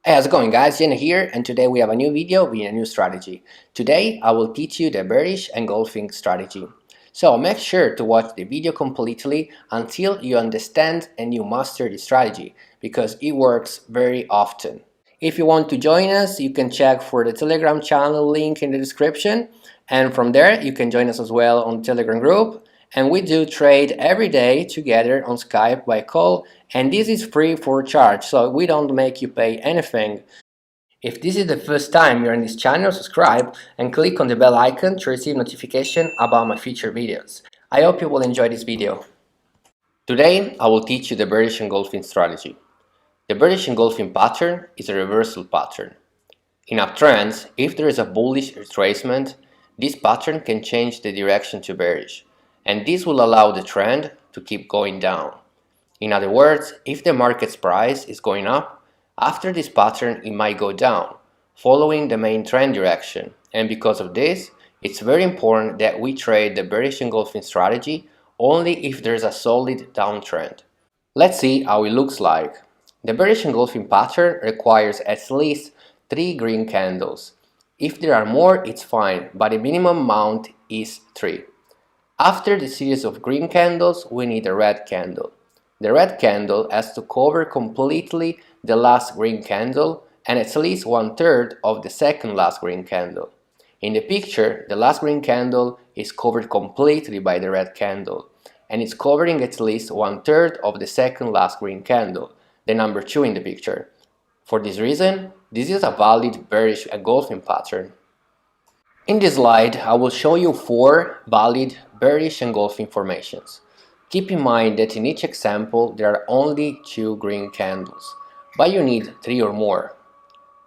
Hey, how's it going guys? Jenna here, and today we have a new video with a new strategy. Today I will teach you the bearish engulfing strategy. So make sure to watch the video completely until you understand and you master the strategy because it works very often. If you want to join us, you can check for the Telegram channel link in the description, and from there you can join us as well on the Telegram group. And we do trade every day together on Skype by call, and this is free for charge, so we don't make you pay anything. If this is the first time you're in this channel, subscribe and click on the bell icon to receive notification about my future videos. I hope you will enjoy this video. Today I will teach you the bearish engulfing strategy. The bearish engulfing pattern is a reversal pattern. In uptrends, if there is a bullish retracement, this pattern can change the direction to bearish, and this will allow the trend to keep going down. In other words, if the market's price is going up, after this pattern it might go down, following the main trend direction, and because of this, it's very important that we trade the bearish engulfing strategy only if there's a solid downtrend. Let's see how it looks like. The bearish engulfing pattern requires at least 3 green candles. If there are more, it's fine, but the minimum amount is 3. After the series of green candles, we need a red candle. The red candle has to cover completely the last green candle and at least 1/3 of the second last green candle. In the picture, the last green candle is covered completely by the red candle, and it's covering at least 1/3 of the second last green candle, the number 2 in the picture. For this reason, this is a valid bearish engulfing pattern. In this slide, I will show you 4 valid bearish engulfing formations. Keep in mind that in each example there are only 2 green candles, but you need 3 or more.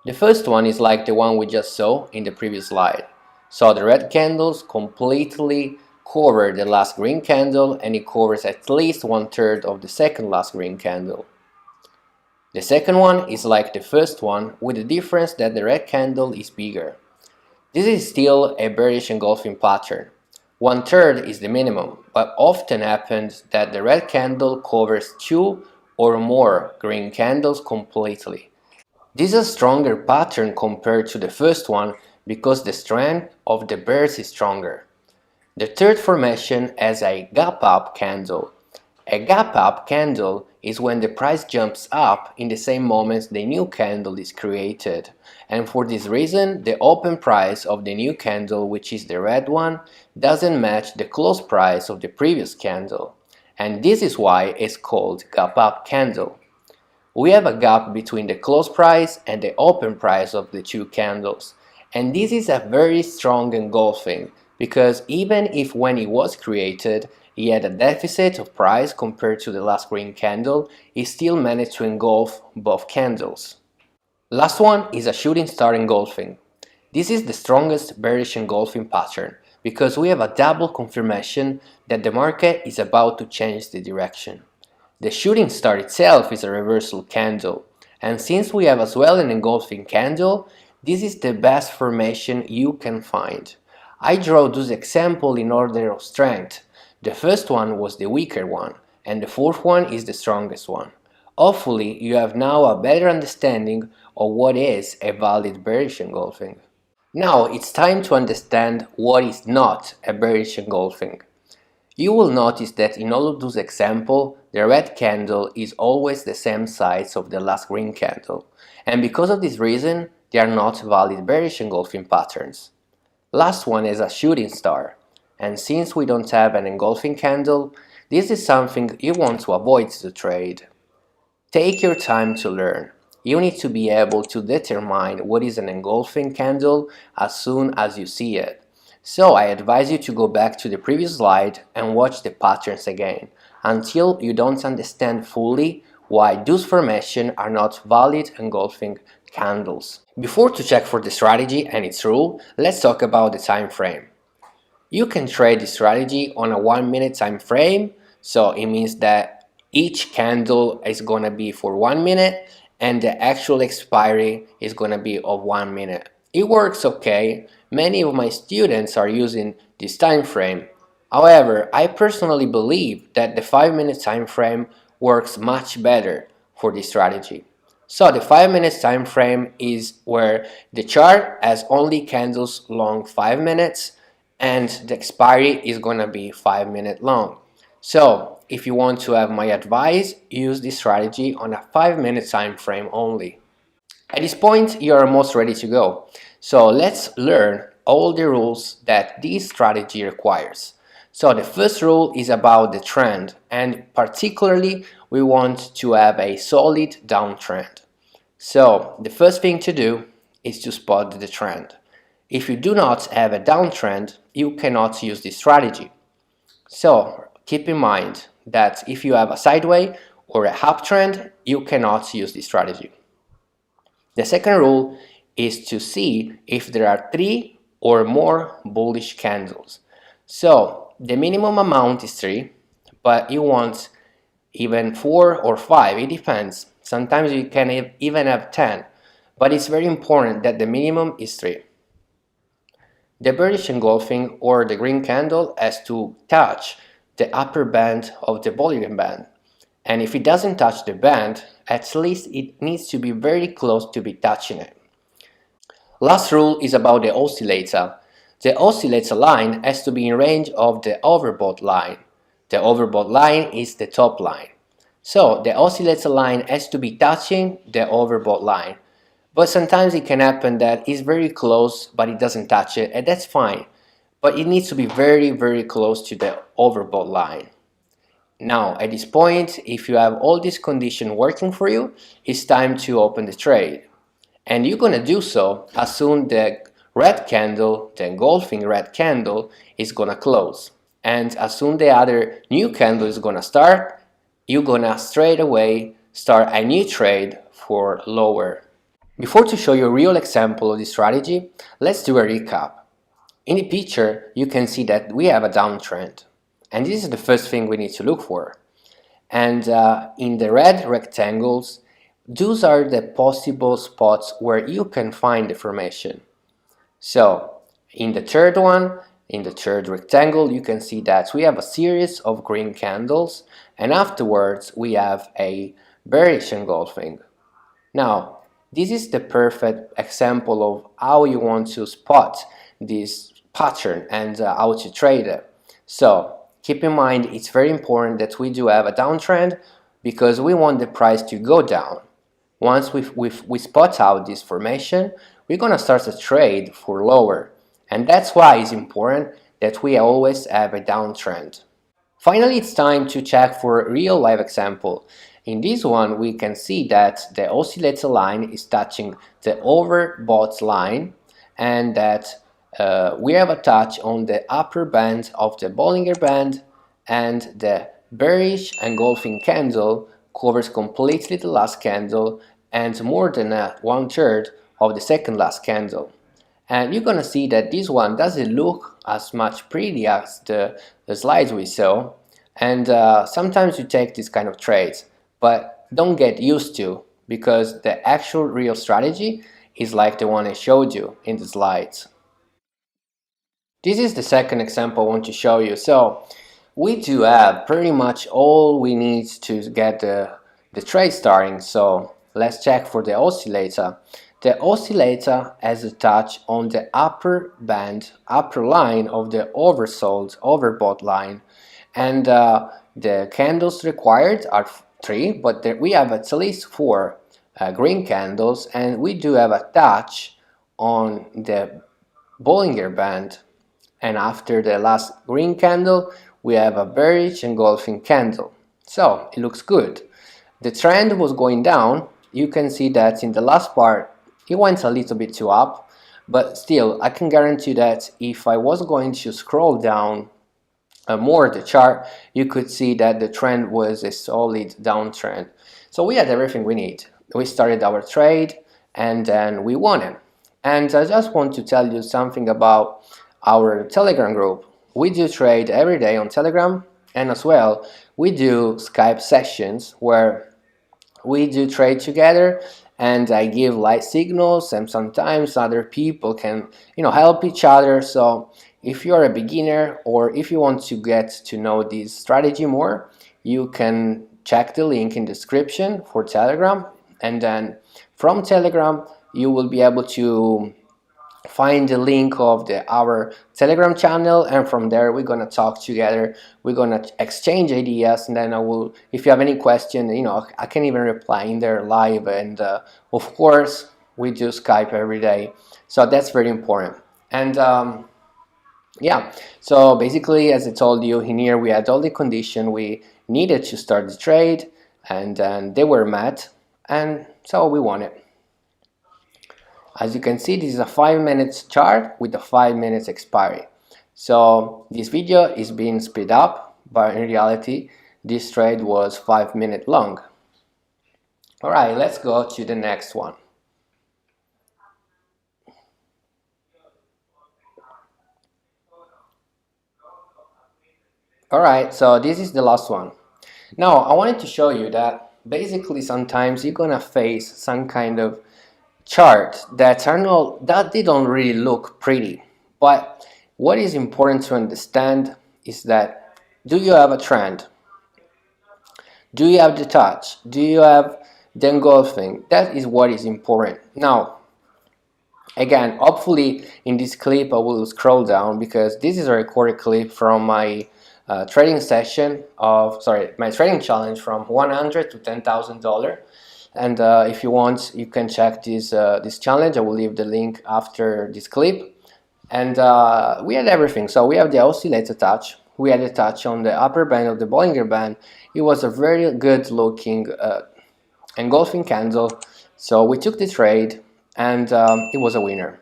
The first one is like the one we just saw in the previous slide. So the red candles completely cover the last green candle, and it covers at least 1/3 of the second last green candle. The second one is like the first one, with the difference that the red candle is bigger. This is still a bearish engulfing pattern. 1/3 is the minimum, but often happens that the red candle covers 2 or more green candles completely. This is a stronger pattern compared to the first one because the strength of the bears is stronger. The third formation has a gap up candle. A gap up candle is when the price jumps up in the same moment the new candle is created, and for this reason the open price of the new candle, which is the red one, doesn't match the close price of the previous candle, and this is why it's called gap up candle. We have a gap between the close price and the open price of the two candles, and this is a very strong engulfing because even if when it was created he had a deficit of price compared to the last green candle, he still managed to engulf both candles. Last one is a shooting star engulfing. This is the strongest bearish engulfing pattern because we have a double confirmation that the market is about to change the direction. The shooting star itself is a reversal candle, and since we have as well an engulfing candle, this is the best formation you can find. I draw this example in order of strength. The first one was the weaker one, and the fourth one is the strongest one. Hopefully you have now a better understanding of what is a valid bearish engulfing. Now it's time to understand what is not a bearish engulfing. You will notice that in all of those examples, the red candle is always the same size of the last green candle, and because of this reason, they are not valid bearish engulfing patterns. Last one is a shooting star, and since we don't have an engulfing candle, this is something you want to avoid to trade. Take your time to learn. You need to be able to determine what is an engulfing candle as soon as you see it. So I advise you to go back to the previous slide and watch the patterns again, until you don't understand fully why those formations are not valid engulfing candles. Before to check for the strategy and its rule, let's talk about the time frame. You can trade the strategy on a 1-minute time frame, so it means that each candle is gonna be for 1 minute and the actual expiry is gonna be of 1 minute. It works okay. Many of my students are using this time frame. However, I personally believe that the 5-minute time frame works much better for this strategy. So the 5 minutes time frame is where the chart has only candles long 5 minutes and the expiry is gonna be 5 minutes long. So if you want to have my advice, use this strategy on a 5 minute time frame only. At this point, you are almost ready to go. So let's learn all the rules that this strategy requires. So the first rule is about the trend, and particularly we want to have a solid downtrend. So the first thing to do is to spot the trend. If you do not have a downtrend, you cannot use this strategy. So keep in mind that if you have a sideways or a uptrend, you cannot use this strategy. The second rule is to see if there are 3 or more bullish candles. So the minimum amount is 3, but you want even 4 or 5, it depends. Sometimes you can even have 10, but it's very important that the minimum is 3. The bearish engulfing or the green candle has to touch the upper band of the Bollinger Band. And if it doesn't touch the band, at least it needs to be very close to be touching it. Last rule is about the oscillator. The oscillator line has to be in range of the overbought line. The overbought line is the top line. So the oscillator line has to be touching the overbought line. But sometimes it can happen that it's very close but it doesn't touch it, and that's fine. But it needs to be very close to the overbought line. Now at this point, if you have all these conditions working for you, it's time to open the trade. And you're gonna do so as soon the red candle, the engulfing red candle, is gonna close. And as soon the other new candle is gonna start, you're gonna straight away start a new trade for lower. Before to show you a real example of this strategy, let's do a recap. In the picture, you can see that we have a downtrend. And this is the first thing we need to look for. And in the red rectangles, those are the possible spots where you can find the formation. So in the third one, in the third rectangle, you can see that we have a series of green candles, and afterwards we have a bearish engulfing. Now, this is the perfect example of how you want to spot this pattern and how to trade it. So keep in mind, it's very important that we do have a downtrend because we want the price to go down. Once we spot out this formation, we're gonna start a trade for lower, and that's why it's important that we always have a downtrend. Finally, it's time to check for a real life example. In this one, we can see that the oscillator line is touching the overbought line, and that we have a touch on the upper band of the Bollinger Band, and the bearish engulfing candle covers completely the last candle and more than 1/3 of the second last candle. And you're gonna see that this one doesn't look as much pretty as the slides we saw, and sometimes you take this kind of trades, but don't get used to, because the actual real strategy is like the one I showed you in the slides. This is the second example I want to show you. So we do have pretty much all we need to get the trade starting. So let's check for the oscillator. The oscillator has a touch on the upper band, upper line of the oversold, overbought line, and the candles required are 3, but we have at least 4 green candles, and we do have a touch on the Bollinger Band. And after the last green candle, we have a bearish engulfing candle. So it looks good. The trend was going down. You can see that in the last part, it went a little bit too up, but still, I can guarantee that if I was going to scroll down more the chart, you could see that the trend was a solid downtrend. So we had everything we need. We started our trade and then we won it. And I just want to tell you something about our Telegram group. We do trade every day on Telegram, and as well we do Skype sessions where we do trade together, and I give light signals, and sometimes other people can help each other. So if you're a beginner or if you want to get to know this strategy more, you can check the link in the description for Telegram. and then from Telegram you will be able to find the link of our Telegram channel, and from there we're gonna talk together, we're gonna exchange ideas, and then I will, if you have any question, I can even reply in there live, and of course we do Skype every day, so that's very important. And yeah, so basically, as I told you, in here we had all the conditions we needed to start the trade, and then they were met, and so we won it. As you can see, this is a 5 minutes chart with a 5 minutes expiry. So this video is being sped up, but in reality this trade was 5 minutes long. Alright, let's go to the next one. Alright, so this is the last one. Now I wanted to show you that basically sometimes you're gonna face some kind of chart that they don't really look pretty, but what is important to understand is that, do you have a trend? Do you have the touch? Do you have the engulfing? That is what is important. Now again, hopefully in this clip I will scroll down, because this is a recorded clip from my trading session my trading challenge from $100 to $10,000. And if you want, you can check this challenge. I will leave the link after this clip. And we had everything. So we have the oscillator touch. We had a touch on the upper band of the Bollinger Band. It was a very good looking engulfing candle. So we took the trade, and it was a winner.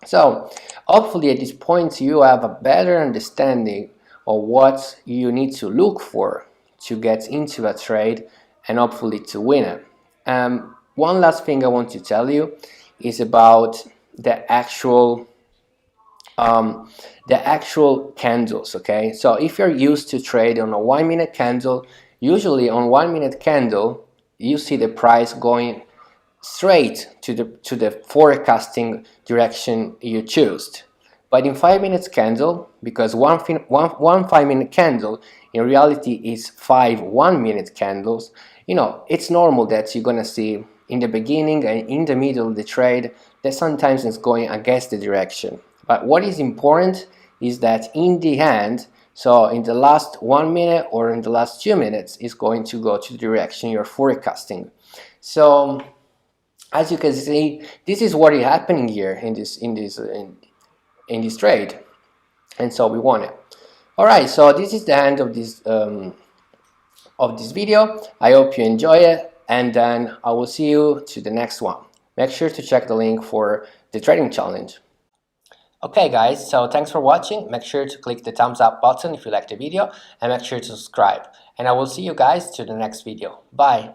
So hopefully at this point you have a better understanding of what you need to look for to get into a trade and hopefully to win it. One last thing I want to tell you is about the actual candles. Okay, so if you're used to trade on a 1 minute candle, usually on 1 minute candle you see the price going straight to the forecasting direction you choose. But in 5 minutes candle, because one 5 minute candle in reality is 5 1 minute candles, it's normal that you're gonna see in the beginning and in the middle of the trade that sometimes it's going against the direction. But what is important is that in the end, so in the last 1 minute or in the last 2 minutes, it's going to go to the direction you're forecasting. So as you can see, this is what is happening here in this trade, and so we won it. All right, so this is the end of this video. I hope you enjoy it, and then I will see you to the next one. Make sure to check the link for the trading challenge. Okay guys, so thanks for watching. Make sure to click the thumbs up button if you liked the video, and make sure to subscribe. And I will see you guys to the next video. Bye.